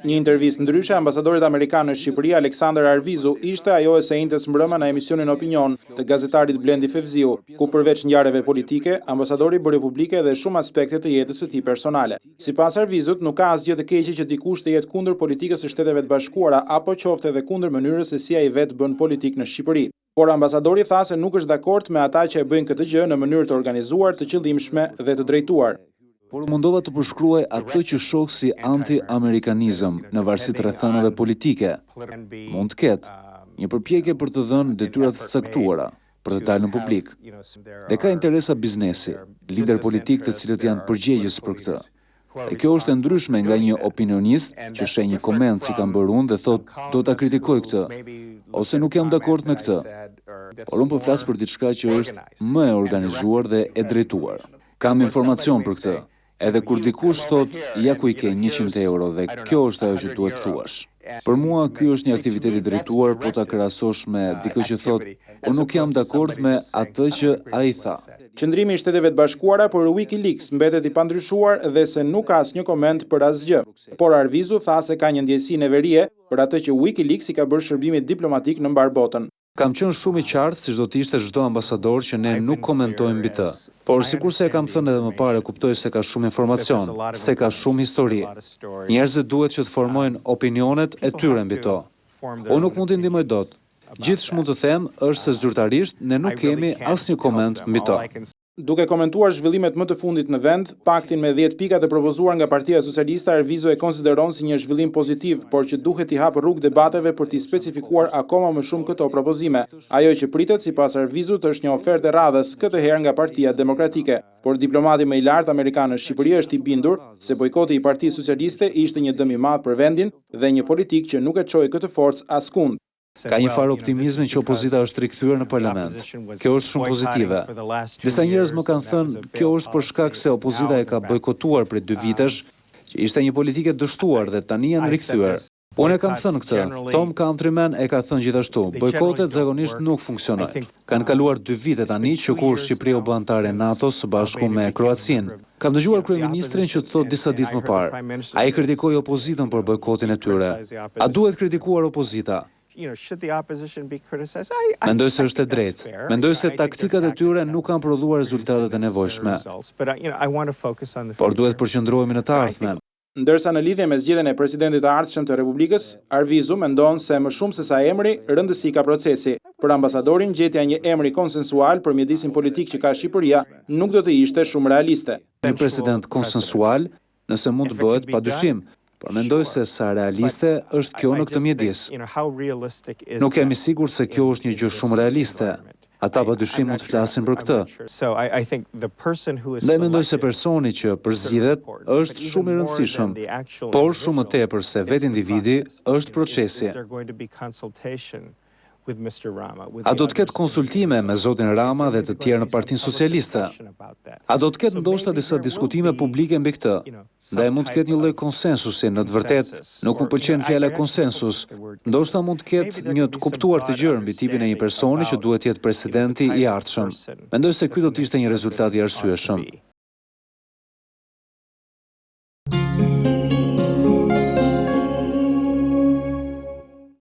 Një intervistë ndryshe, ambasadorit amerikan në Shqipëri, Aleksandar Arvizu, ishte ajo e se njëjtës mbrëma në emisionin Opinion të gazetarit Blendi Fevziu, ku përveç ngjarjeve politike, ambasadori bëri publike edhe shumë aspekte të jetës së tij personale. Sipas Arvizut, nuk ka asgjë të keqe që dikush të jetë kundër politikës së Shteteve të Bashkuara apo qoftë edhe kundër mënyrës se si ai vetë bën politikë në Shqipëri. Por ambasadori tha se nuk është dakord me ata që e bëjnë këtë gjë në mënyrë të organizuar, të qëllimshme dhe të drejtuar. Por mundova të përshkruaj atë që shoh si anti-amerikanizëm në varësi të rrethënave politike. Mund të ketë një përpjekje për të dhënë detyra të caktuara për të dalë në publik. Dhe ka interesa biznesi, lider politik të cilët janë përgjegjës për këtë. E kjo është e ndryshme nga një opinionist që sheh një koment si kam bërë unë dhe thot do ta kritikoj këtë, ose nuk jam dakord me këtë. Por unë po flas për diçka që është më e organizuar dhe e drejtuar. Kam informacion për këtë. Edhe kur dikush thot, ja ku i ke 100 euro dhe kjo është ajo që duhet thuash. Për mua, ky është një aktivitet i drejtuar, po ta krahasosh me dikë që thot, unë nuk jam dakord me atë që ai tha. Qëndrimi i Shteteve të Bashkuara për WikiLeaks mbetet i pandryshuar dhe se nuk ka asnjë koment për asgjë. Por Arvizu tha se ka një ndjesi neverie për atë që WikiLeaks i ka bërë shërbimit diplomatik në mbar botën. Kam qenë shumë i qartë si çdo të ishte çdo ambasador që ne nuk komentojmë mbi të. Por sikurse e kam thënë edhe më parë, kuptoj se ka shumë informacion, se ka shumë histori. Njerëzit duhet që të formojnë opinionet e tyre mbi to. Unë nuk mund t'i ndihmoj dot. Gjithçka mund të them është se zyrtarisht ne nuk kemi asnjë koment mbi to. Duke komentuar zhvillimet më të fundit në vend, paktin me 10 pikat e propozuar nga Partia Socialiste, Arvizu e konsideron si një zhvillim pozitiv, por që duhet i hapë rrugë debateve për t'i specifikuar akoma më shumë këto propozime. Ajo që pritet, sipas Arvizut, është një ofertë e radhës, këtë herë nga Partia Demokratike. Por diplomati më i lartë amerikan në Shqipëri është i bindur se bojkoti i Partisë Socialiste ishte një dëm i madh për vendin dhe një politik që nuk e çoi këtë forcë askund. Ka një farë optimizmi që opozita është rikthyer në parlament. Kjo është shumë pozitive. Disa njerëz më kanë thënë, kjo është për shkak se opozita e ka bojkotuar prej 2 vitesh, që ishte një politike dështuar dhe tani janë rikthyer. Unë e kam thënë këtë. Tom Countryman e ka thënë gjithashtu. Bojkotet zakonisht nuk funksionojnë. Kanë kaluar 2 vite tani që kur Shqipëria u bë anëtare e NATO së bashku me Kroacinë. Kam dëgjuar kryeministrin që thot disa ditë më parë. Ai kritikoi opozitën për bojkotin e tyre. A duhet kritikuar opozita? Mendoj se është e drejtë. Mendoj se taktikat e tyre nuk kanë prodhuar rezultatet e nevojshme. Por duhet përqendrohemi në të ardhmen. Ndërsa në lidhje me zgjedhjen e presidentit të ardhshëm të Republikës, Arvizu mendon se më shumë se sa emri, rëndësi ka procesi. Për ambasadorin, gjetja një emri konsensual për mjedisin politik që ka Shqipëria nuk do të ishte shumë realiste. Një president konsensual, nëse mund të bëhet, padyshim. Por mendoj se sa realiste është kjo në këtë mjedis. Nuk jam i sigurt se kjo është një gjë shumë realiste. Ata padyshim mund të flasin për këtë. Dhe mendoj se personi që përzgjedhet është shumë i rëndësishëm, por shumë më tepër se vetë individi është procesi. A do të ketë konsultime me zotin Rama dhe të tjerë në Partinë Socialiste? A do të ketë ndoshta disa diskutime publike mbi këtë? Ndaj mund të ketë një lloj konsensusi, në të vërtetë nuk më pëlqen fjala konsensus. Ndoshta mund të ketë një të kuptuar të gjërë mbi tipin e një personi që duhet të jetë presidenti i ardhshëm. Mendoj se ky do të ishte një rezultat i arsyeshëm.